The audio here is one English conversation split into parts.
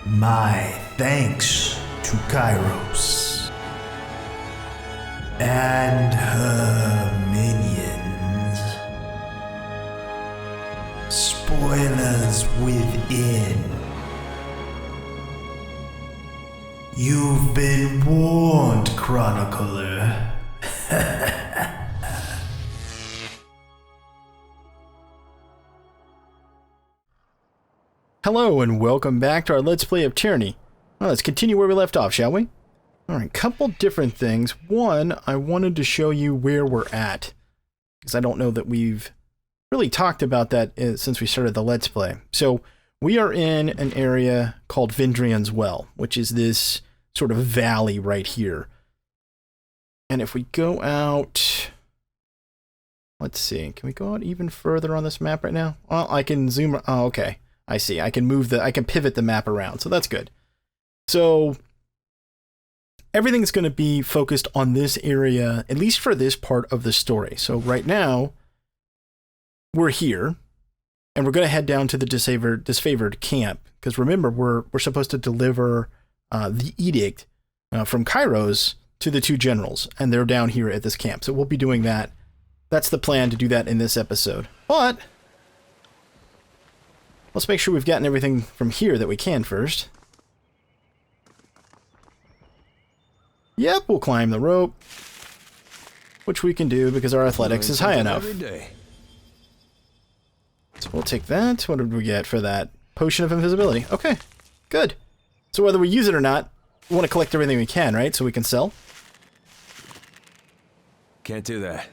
My thanks to Kyros and her minions. Spoilers within. You've been warned, Chronicler. Hello and welcome back to our Let's Play of Tyranny. Well, let's continue where we left off, shall we? Alright, couple different things. One, I wanted to show you where we're at, because I don't know that we've really talked about that since we started the Let's Play. So, we are in an area called Vendrian's Well, which is this sort of valley right here. And if we go out... Let's see, can we go out even further on this map right now? Well, I can zoom... Oh, okay. I see. I can pivot the map around, so that's good. So everything's going to be focused on this area, at least for this part of the story. So right now, we're here, and we're going to head down to the disfavored camp, because remember, we're supposed to deliver the edict from Kyros to the two generals, and they're down here at this camp. So we'll be doing that. That's the plan, to do that in this episode. But let's make sure we've gotten everything from here that we can first. Yep, we'll climb the rope, which we can do because our athletics is high enough. So we'll take that. What did we get for that? Potion of invisibility. Okay, good. So whether we use it or not, we want to collect everything we can, right? So we can sell. Can't do that.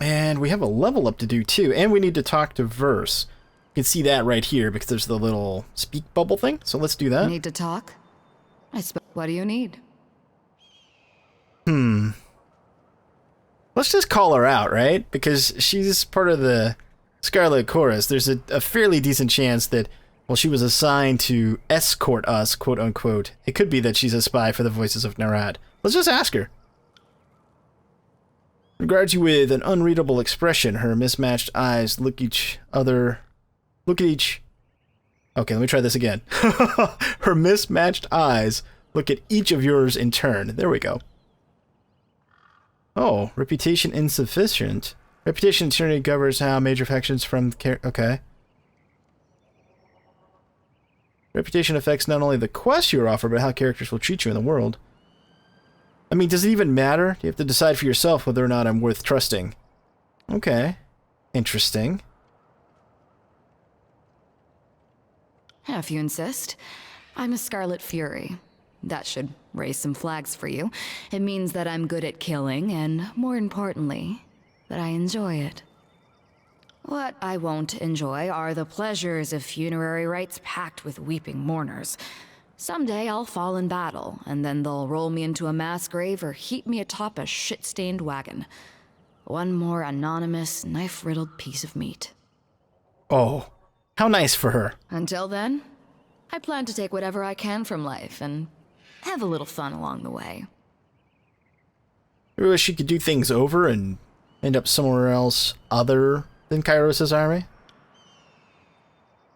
And we have a level up to do too, and we need to talk to Verse. You can see that right here because there's the little speak bubble thing. So let's do that. Need to talk? What do you need? Let's just call her out, right? Because she's part of the Scarlet Chorus. There's a fairly decent chance that, well, she was assigned to escort us, quote unquote. It could be that she's a spy for the Voices of Narad. Let's just ask her. Regards you with an unreadable expression. Her mismatched eyes look at each... Okay, let me try this again. Her mismatched eyes look at each of yours in turn. There we go. Oh, reputation insufficient. Reputation tyranny governs how major factions from... Okay. Reputation affects not only the quest you offer, but how characters will treat you in the world. I mean, does it even matter? You have to decide for yourself whether or not I'm worth trusting. Okay. Interesting. If you insist. I'm a Scarlet Fury. That should raise some flags for you. It means that I'm good at killing, and more importantly, that I enjoy it. What I won't enjoy are the pleasures of funerary rites packed with weeping mourners. Someday I'll fall in battle, and then they'll roll me into a mass grave or heap me atop a shit-stained wagon. One more anonymous, knife-riddled piece of meat. Oh, how nice for her. Until then, I plan to take whatever I can from life and have a little fun along the way. I wish she could do things over and end up somewhere else other than Kyros' army.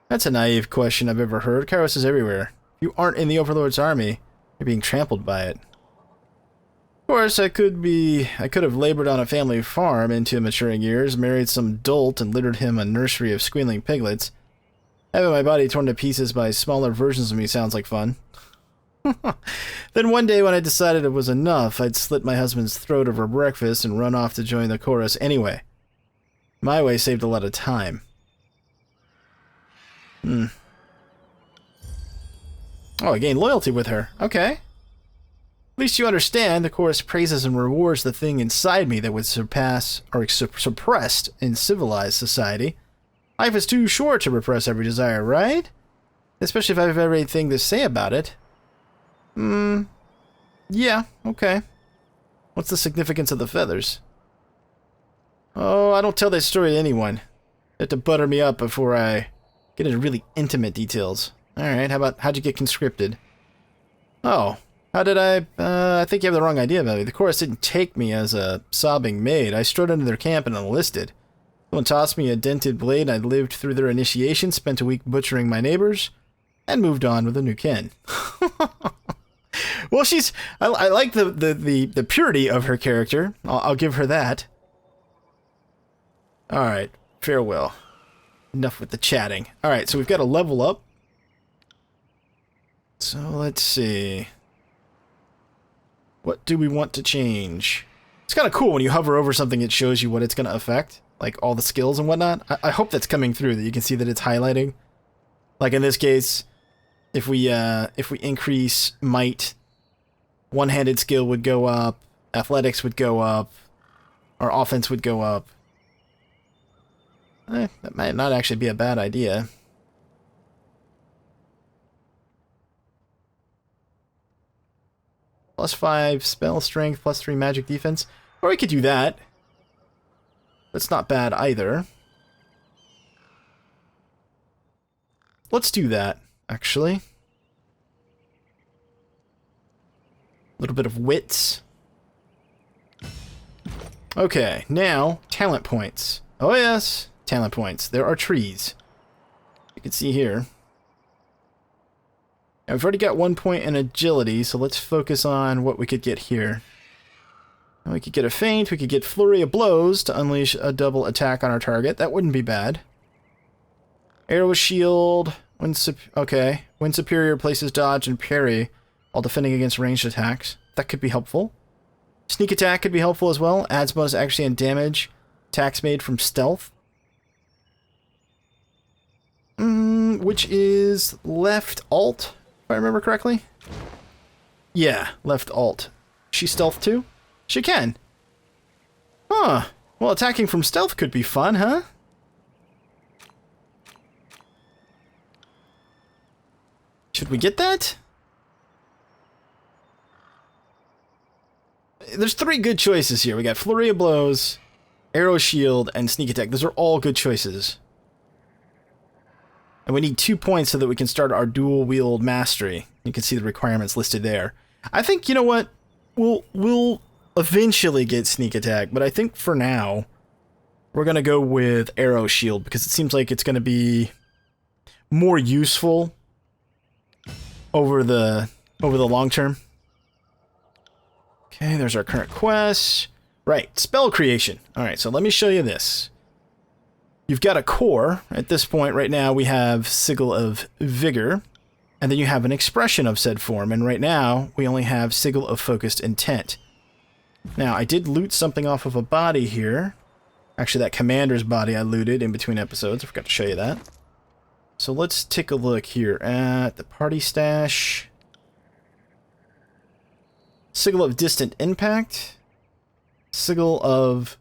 That's a naive question I've ever heard. Kyros is everywhere. You aren't in the Overlord's army, you're being trampled by it. Of course, I could have labored on a family farm into maturing years, married some dolt, and littered him a nursery of squealing piglets. Having my body torn to pieces by smaller versions of me sounds like fun. Then one day when I decided it was enough, I'd slit my husband's throat over breakfast and run off to join the chorus anyway. My way saved a lot of time. Oh, I gained loyalty with her. Okay. At least you understand the chorus praises and rewards the thing inside me that would surpass or suppressed in civilized society. Life is too short to repress every desire, right? Especially if I have everything to say about it. Yeah, okay. What's the significance of the feathers? Oh, I don't tell that story to anyone. You have to butter me up before I get into really intimate details. Alright, how'd you get conscripted? Oh, how did I think you have the wrong idea about me. The chorus didn't take me as a sobbing maid. I strode into their camp and enlisted. Someone tossed me a dented blade. I lived through their initiation, spent a week butchering my neighbors, and moved on with a new kin. Well, I like the purity of her character. I'll give her that. All right, farewell. Enough with the chatting. All right, so we've got to level up. So let's see. What do we want to change? It's kind of cool when you hover over something, it shows you what it's going to affect, like all the skills and whatnot. I hope that's coming through, that you can see that it's highlighting. Like in this case, if we increase might, one-handed skill would go up, athletics would go up, our offense would go up. That might not actually be a bad idea. +5 spell strength, +3 magic defense. Or we could do that. That's not bad either. Let's do that, actually. A little bit of wits. Okay, now, talent points. Oh yes, talent points. There are trees. You can see here. Now, we've already got 1 point in agility, so let's focus on what we could get here. We could get a feint, we could get flurry of blows to unleash a double attack on our target. That wouldn't be bad. Arrow shield, when superior places dodge and parry while defending against ranged attacks. That could be helpful. Sneak attack could be helpful as well. Adds bonus action and damage. Attacks made from stealth. Which is left alt, if I remember correctly. Yeah, left alt. She stealth too? She can. Huh. Well, attacking from stealth could be fun, huh? Should we get that? There's 3 good choices here. We got Flurry of Blows, Arrow Shield, and Sneak Attack. Those are all good choices. And we need 2 points so that we can start our dual wield mastery. You can see the requirements listed there. I think, you know what? We'll eventually get Sneak Attack, but I think for now we're going to go with Arrow Shield because it seems like it's going to be more useful over the long term. Okay, there's our current quest. Right, spell creation. All right, so let me show you this. You've got a core. At this point, right now, we have Sigil of Vigor, and then you have an expression of said form, and right now, we only have Sigil of Focused Intent. Now, I did loot something off of a body here. Actually, that commander's body I looted in between episodes. I forgot to show you that. So let's take a look here at the party stash. Sigil of Distant Impact. Sigil of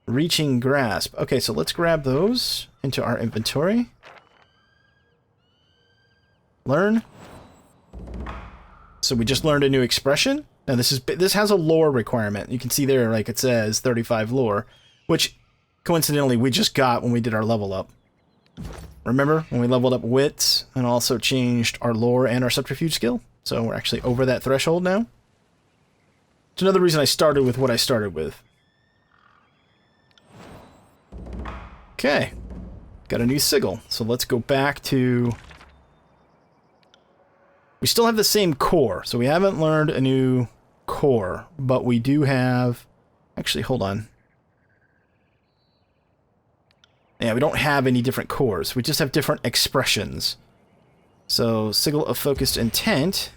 Reaching Grasp. Okay, so let's grab those into our inventory. Learn. So we just learned a new expression. Now this has a lore requirement. You can see there, like it says, 35 lore, which coincidentally we just got when we did our level up. Remember when we leveled up wits and also changed our lore and our subterfuge skill? So we're actually over that threshold now. It's another reason I started with what I started with. Okay, got a new sigil. So let's go back to... We still have the same core, so we haven't learned a new core, but we do have... Actually, hold on. Yeah, we don't have any different cores. We just have different expressions. So, Sigil of Focused Intent.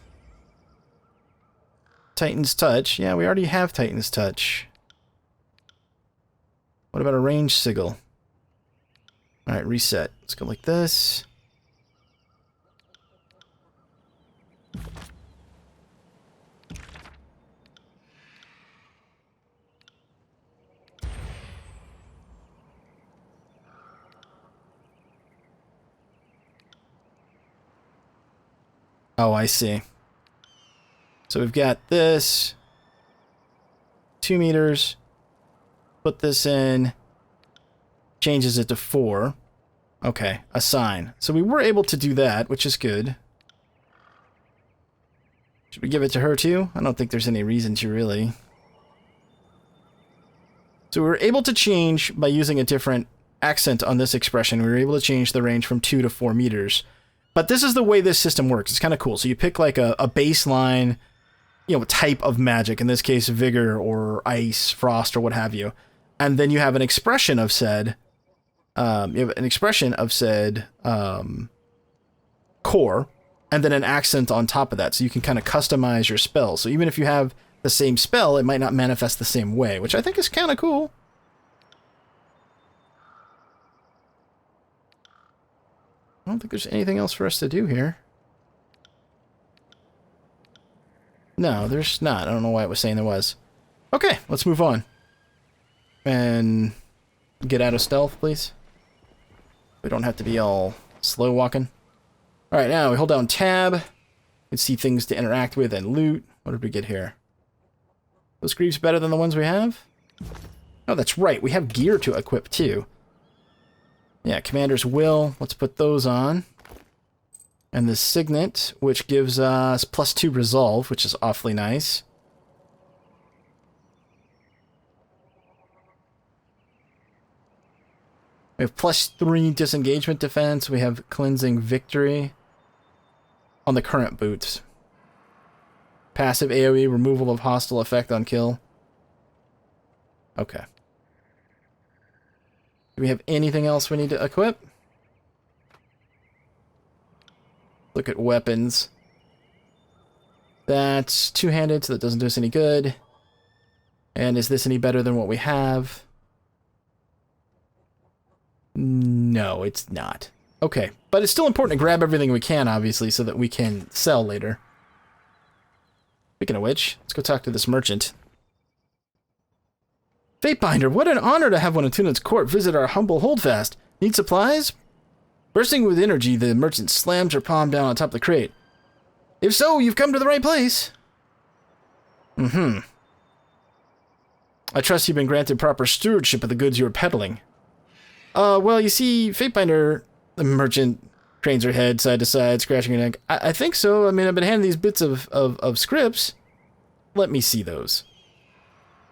Titan's Touch. Yeah, we already have Titan's Touch. What about a ranged sigil? Alright, reset. Let's go like this. Oh, I see. So we've got this. 2 meters. Put this in. Changes it to 4. Okay, assign. So we were able to do that, which is good. Should we give it to her too? I don't think there's any reason to, really. So we were able to change by using a different accent on this expression, we were able to change the range from 2 to 4 meters. But this is the way this system works. It's kind of cool. So you pick like a baseline, type of magic, in this case, vigor or ice, frost, or what have you. And then you have an expression of said, core, and then an accent on top of that. So you can kind of customize your spell. So even if you have the same spell, it might not manifest the same way, which I think is kind of cool. I don't think there's anything else for us to do here. No, there's not. I don't know why it was saying there was. Okay, let's move on. And get out of stealth, please. We don't have to be all slow walking. Alright, now we hold down tab. You can see things to interact with and loot. What did we get here? Those greaves better than the ones we have? Oh, that's right. We have gear to equip, too. Yeah, Commander's Will. Let's put those on. And the Signet, which gives us +2 Resolve, which is awfully nice. We have +3 Disengagement Defense. We have Cleansing Victory on the current boots. Passive AoE, removal of hostile effect on kill. Okay. Do we have anything else we need to equip? Look at weapons. That's two-handed, so that doesn't do us any good. And is this any better than what we have? No, it's not. Okay, but it's still important to grab everything we can, obviously, so that we can sell later. Speaking of which, let's go talk to this merchant. Fatebinder, what an honor to have one of Tunan's court visit our humble holdfast. Need supplies? Bursting with energy, the merchant slams her palm down on top of the crate. If so, you've come to the right place. I trust you've been granted proper stewardship of the goods you are peddling. Well, you see, Fatebinder, the merchant cranes her head side to side, scratching her neck. I think so. I mean, I've been handed these bits of scripts. Let me see those.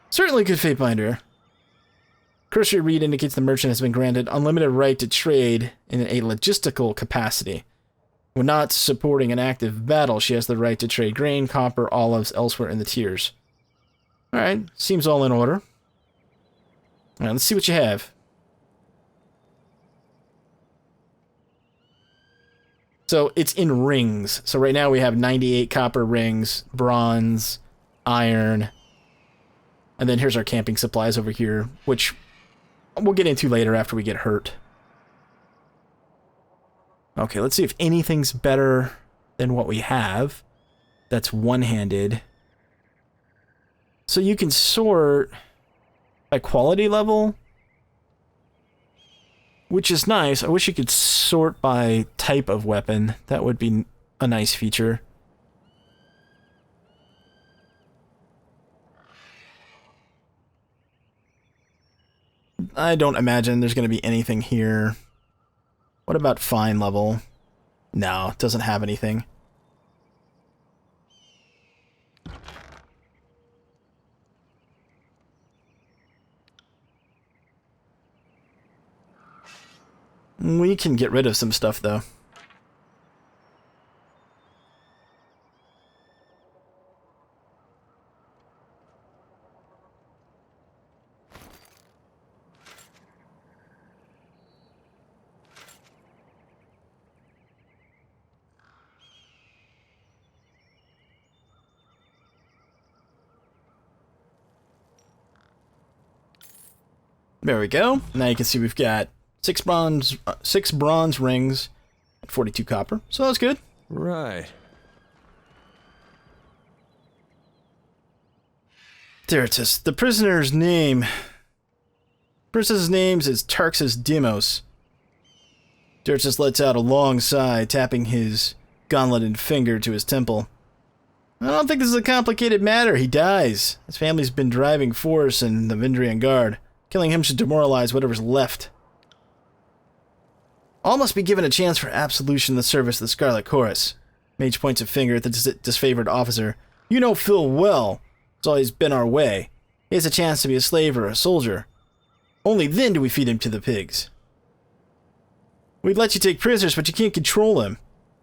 Certainly, good Fatebinder. Cursory read indicates the merchant has been granted unlimited right to trade in a logistical capacity. When not supporting an active battle, she has the right to trade grain, copper, olives elsewhere in the tiers. Alright, seems all in order. Alright, let's see what you have. So, it's in rings. So right now we have 98 copper rings, bronze, iron, and then here's our camping supplies over here, which we'll get into later after we get hurt. Okay, let's see if anything's better than what we have. That's one-handed. So you can sort by quality level, which is nice. I wish you could sort by type of weapon. That would be a nice feature. I don't imagine there's going to be anything here. What about fine level? No, it doesn't have anything. We can get rid of some stuff, though. There we go. Now you can see we've got six bronze rings, 42 copper. So that's good. Right. Deritus, the prisoner's name. Princess's name is Tarxus Demos. Deritus lets out a long sigh, tapping his gauntleted finger to his temple. I don't think this is a complicated matter. He dies. His family's been driving force and the Vindrian Guard. Killing him should demoralize whatever's left. All must be given a chance for absolution in the service of the Scarlet Chorus. Mage points a finger at the disfavored officer. You know Phil well. It's always been our way. He has a chance to be a slave or a soldier. Only then do we feed him to the pigs. We'd let you take prisoners, but you can't control them.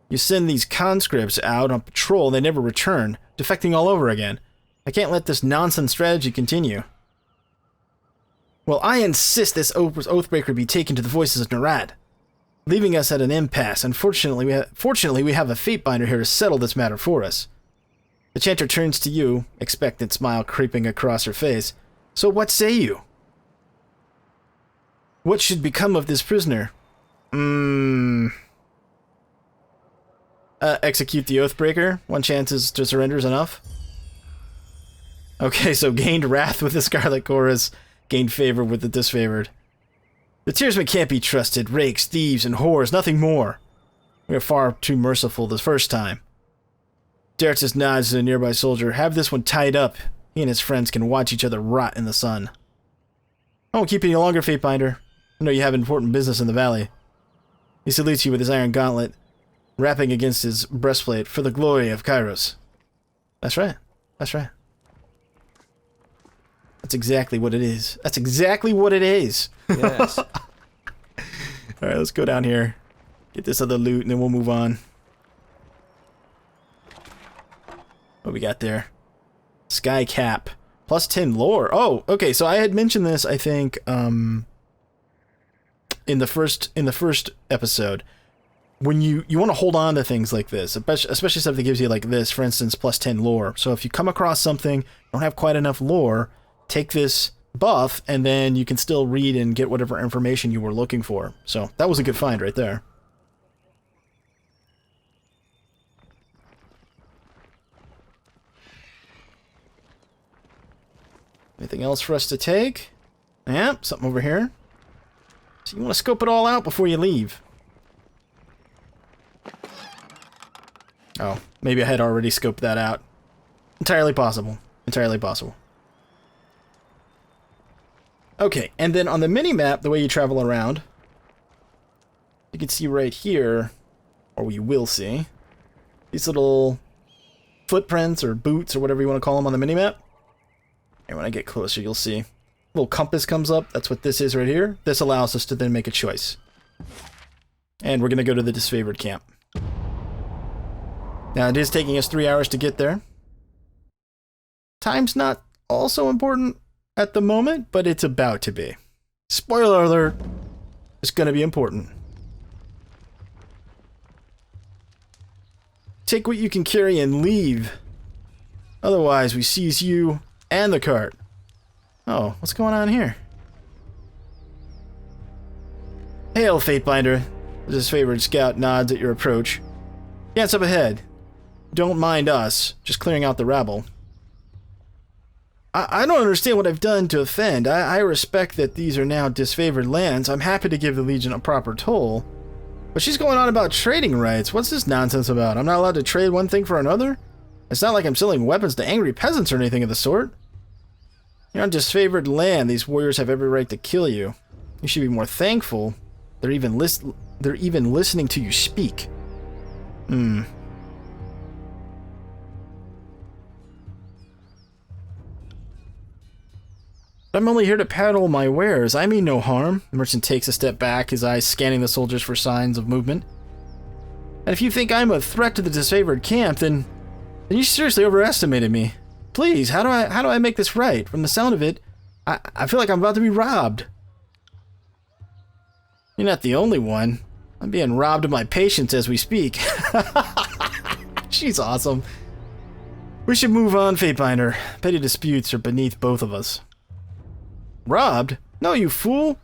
You send these conscripts out on patrol, and they never return, defecting all over again. I can't let this nonsense strategy continue. Well, I insist this Oathbreaker be taken to the Voices of Narad, leaving us at an impasse. Unfortunately, we have a Fatebinder here to settle this matter for us. The Chanter turns to you, expectant smile creeping across her face. So what say you? What should become of this prisoner? Execute the Oathbreaker. 1 chance to surrender is enough. Okay, so gained wrath with the Scarlet Chorus, gained favor with the disfavored. The Tearsmen can't be trusted. Rakes, thieves, and whores, nothing more. We are far too merciful this first time. Darts just nods to the nearby soldier. Have this one tied up. He and his friends can watch each other rot in the sun. I won't keep you any longer, Fatebinder. I know you have important business in the valley. He salutes you with his iron gauntlet, rapping against his breastplate for the glory of Kyros. That's right. That's right. That's exactly what it is. That's exactly what it is. Yes. Alright, let's go down here. Get this other loot, and then we'll move on. What we got there? Sky Cap. Plus 10 lore. Oh, okay, so I had mentioned this, I think, in the first episode. When you want to hold on to things like this, especially stuff that gives you like this, for instance, plus 10 lore. So if you come across something, don't have quite enough lore, take this buff, and then you can still read and get whatever information you were looking for. So that was a good find right there. Anything else for us to take? Yeah, something over here. So you want to scope it all out before you leave. Oh, maybe I had already scoped that out. Entirely possible. Entirely possible. Okay, and then on the mini-map, the way you travel around, you can see right here, or you will see, these little footprints or boots or whatever you want to call them on the mini-map. And when I get closer, you'll see. A little compass comes up. That's what this is right here. This allows us to then make a choice. And we're going to go to the disfavored camp. Now, it is taking us 3 hours to get there. Time's not also important at the moment, but it's about to be. Spoiler alert, it's going to be important. Take what you can carry and leave. Otherwise, we seize you and the cart. Oh, what's going on here? Hail, Fatebinder. The disfavored scout nods at your approach. Dance up ahead. Don't mind us, just clearing out the rabble. I don't understand what I've done to offend. I respect that these are now disfavored lands. I'm happy to give the Legion a proper toll. But she's going on about trading rights. What's this nonsense about? I'm not allowed to trade one thing for another? It's not like I'm selling weapons to angry peasants or anything of the sort. You're on disfavored land. These warriors have every right to kill you. You should be more thankful. They're even listening to you speak. I'm only here to peddle my wares. I mean no harm. The merchant takes a step back, his eyes scanning the soldiers for signs of movement. And if you think I'm a threat to the disfavored camp, then you seriously overestimated me. Please, how do I make this right? From the sound of it, I feel like I'm about to be robbed. You're not the only one. I'm being robbed of my patience as we speak. She's awesome. We should move on, Fatebinder. Petty disputes are beneath both of us. Robbed? No, you fool!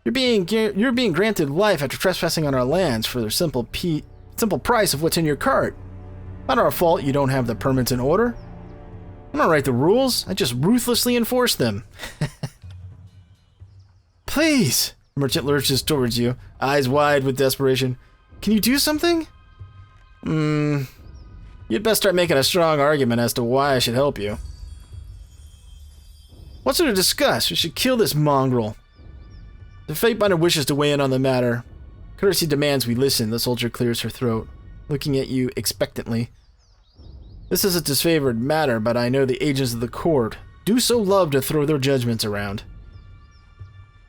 You're being granted life after trespassing on our lands for the simple price of what's in your cart. Not our fault you don't have the permits in order. I don't write the rules. I just ruthlessly enforce them. Please! The merchant lurches towards you, eyes wide with desperation. Can you do something? You'd best start making a strong argument as to why I should help you. What's there to discuss? We should kill this mongrel. The Fatebinder wishes to weigh in on the matter. Courtesy demands we listen. The soldier clears her throat, looking at you expectantly. This is a disfavored matter, but I know the agents of the court do so love to throw their judgments around.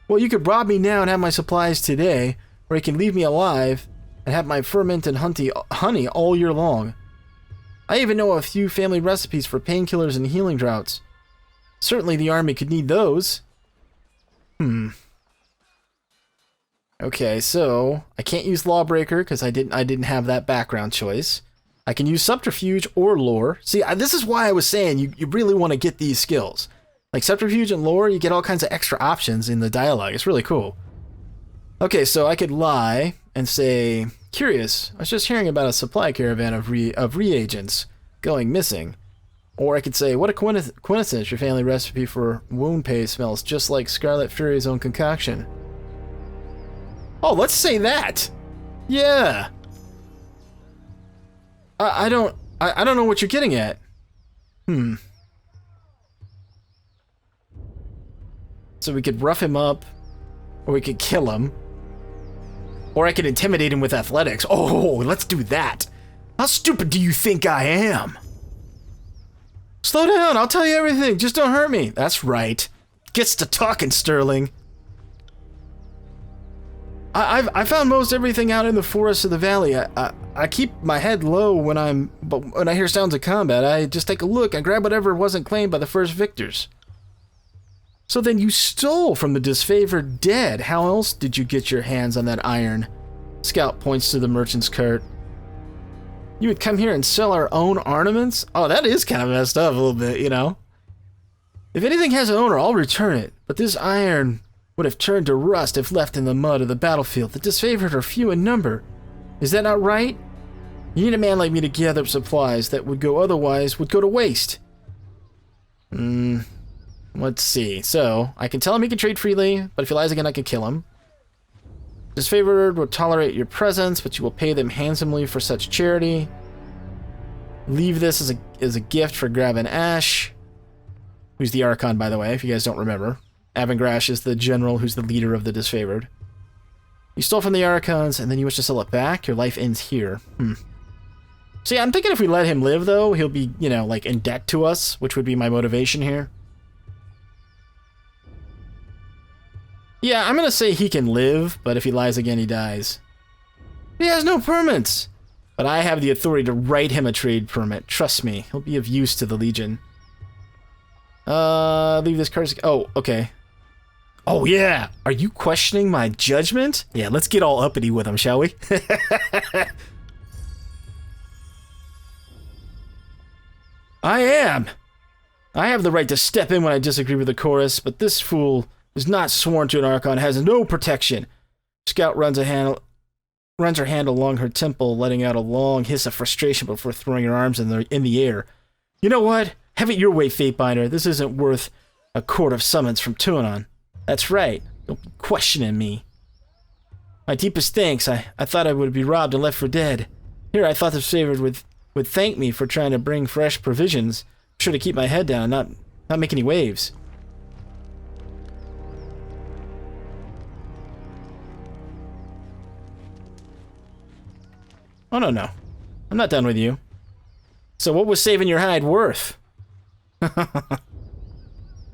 Well, you could rob me now and have my supplies today, or he can leave me alive and have my ferment and honey all year long. I even know a few family recipes for painkillers and healing droughts. Certainly the army could need those. Okay, so I can't use Lawbreaker because I didn't have that background choice. I can use Subterfuge or Lore. See, this is why I was saying you really want to get these skills. Like Subterfuge and Lore, you get all kinds of extra options in the dialogue. It's really cool. Okay, so I could lie and say, curious, I was just hearing about a supply caravan of reagents going missing. Or I could say, what a coincidence, your family recipe for wound paste smells just like Scarlet Fury's own concoction. Oh, let's say that. Yeah. I don't know what you're getting at. So we could rough him up, or we could kill him, or I could intimidate him with athletics. Oh, let's do that. How stupid do you think I am? Slow down, I'll tell you everything. Just don't hurt me. That's right. Gets to talking, Sterling. I found most everything out in the forests of the valley. I keep my head low but when I hear sounds of combat, I just take a look and grab whatever wasn't claimed by the first victors. So then you stole from the disfavored dead. How else did you get your hands on that iron? Scout points to the merchant's cart. You would come here and sell our own ornaments? Oh, that is kind of messed up a little bit, you know? If anything has an owner, I'll return it. But this iron would have turned to rust if left in the mud of the battlefield. The disfavored are few in number. Is that not right? You need a man like me to gather up supplies that would go to waste. Let's see. So, I can tell him he can trade freely, but if he lies again, I can kill him. Disfavored will tolerate your presence, but you will pay them handsomely for such charity. Leave this as a gift for Graven Ash, who's the Archon, by the way, if you guys don't remember. Avengrash is the general who's the leader of the disfavored. You stole from the Archons, and then you wish to sell it back? Your life ends here. See, I'm thinking if we let him live, though, he'll be, you know, like, in debt to us, which would be my motivation here. Yeah, I'm gonna say he can live, but if he lies again, he dies. He has no permits! But I have the authority to write him a trade permit. Trust me, he'll be of use to the Legion. Leave this card. Oh, okay. Oh, yeah! Are you questioning my judgment? Yeah, let's get all uppity with him, shall we? I am! I have the right to step in when I disagree with the chorus, but this fool is not sworn to an Archon, has no protection. Scout runs her hand along her temple, letting out a long hiss of frustration before throwing her arms in the air. You know what? Have it your way, Fatebinder. This isn't worth a court of summons from Tuanon. That's right. Don't be questioning me. My deepest thanks. I thought I would be robbed and left for dead. Here, I thought the favored would thank me for trying to bring fresh provisions. I'm sure to keep my head down and not make any waves. Oh, no. I'm not done with you. So what was saving your hide worth?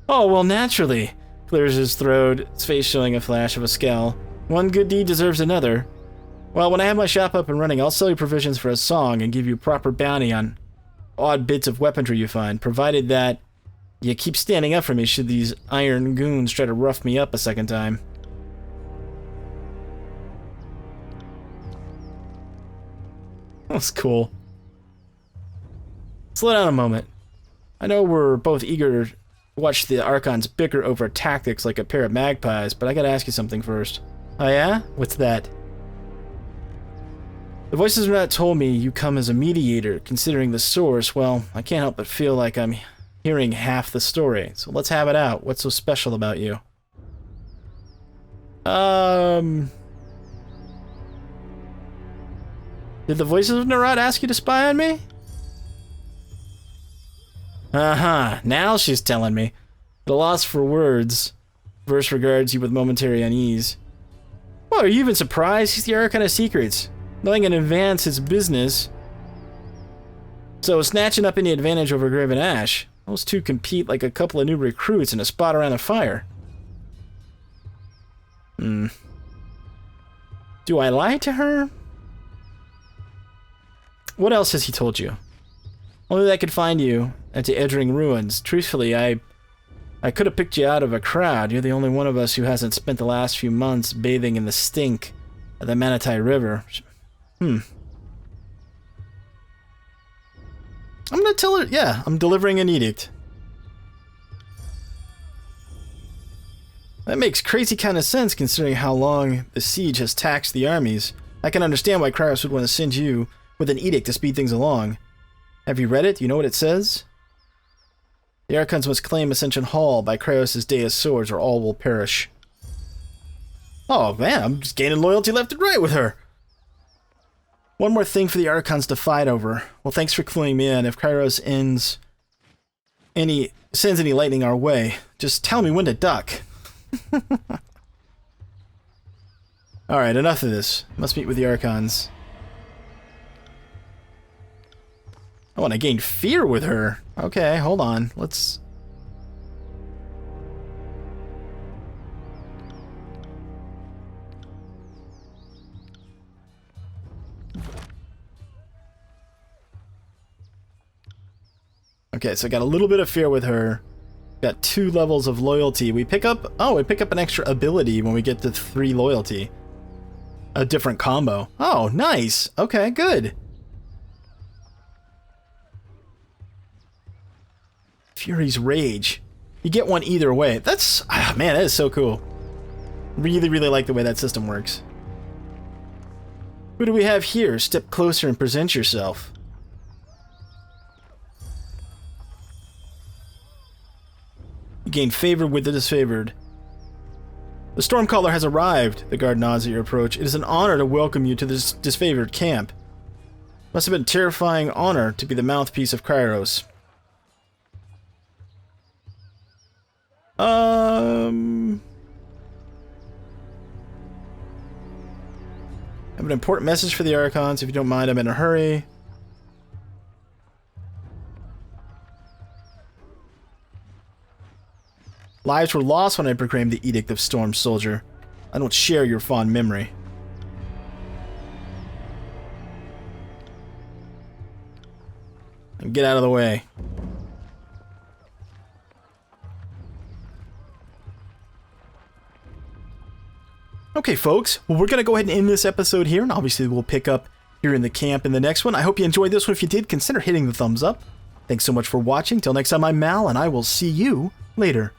Oh, well, naturally. Clears his throat, his face showing a flash of a scowl. One good deed deserves another. Well, when I have my shop up and running, I'll sell you provisions for a song and give you proper bounty on odd bits of weaponry you find, provided that you keep standing up for me should these iron goons try to rough me up a second time. That's cool. Slow down a moment. I know we're both eager to watch the Archons bicker over tactics like a pair of magpies, but I gotta ask you something first. Oh yeah? What's that? The voices of that told me you come as a mediator. Considering the source, well, I can't help but feel like I'm hearing half the story. So let's have it out. What's so special about you? Did the voices of Narad ask you to spy on me? Uh-huh. Now she's telling me. At a loss for words, Verse regards you with momentary unease. Well, are you even surprised? He's the Archon of Secrets. Knowing in advance his business. So snatching up any advantage over Graven Ash. Those two compete like a couple of new recruits in a spot around a fire. Do I lie to her? What else has he told you? Only that I could find you at the Edgering Ruins. Truthfully, I could have picked you out of a crowd. You're the only one of us who hasn't spent the last few months bathing in the stink of the Manitai River. I'm gonna tell her, yeah, I'm delivering an edict. That makes crazy kind of sense considering how long the siege has taxed the armies. I can understand why Kyros would want to send you with an edict to speed things along. Have you read it? Do you know what it says? The Archons must claim Ascension Hall by Kyros' Day of Swords or all will perish. Oh man, I'm just gaining loyalty left and right with her. One more thing for the Archons to fight over. Well, thanks for cluing me in. If Kyros sends any lightning our way, just tell me when to duck. Alright, enough of this. Must meet with the Archons. Oh, and I gained fear with her. Okay, hold on. Let's... Okay, so I got a little bit of fear with her. Got 2 levels of loyalty. We pick up... Oh, we pick up an extra ability when we get to 3 loyalty. A different combo. Oh, nice. Okay, good. Fury's Rage. You get one either way. That's... Ah, man, that is so cool. Really, really like the way that system works. Who do we have here? Step closer and present yourself. You gain favor with the disfavored. The Stormcaller has arrived. The guard nods at your approach. It is an honor to welcome you to this disfavored camp. Must have been a terrifying honor to be the mouthpiece of Kyros. I have an important message for the Archons. If you don't mind, I'm in a hurry. Lives were lost when I proclaimed the Edict of Storm Soldier. I don't share your fond memory. And get out of the way. Okay, folks. Well, we're going to go ahead and end this episode here, and obviously we'll pick up here in the camp in the next one. I hope you enjoyed this one. If you did, consider hitting the thumbs up. Thanks so much for watching. Till next time, I'm Mal, and I will see you later.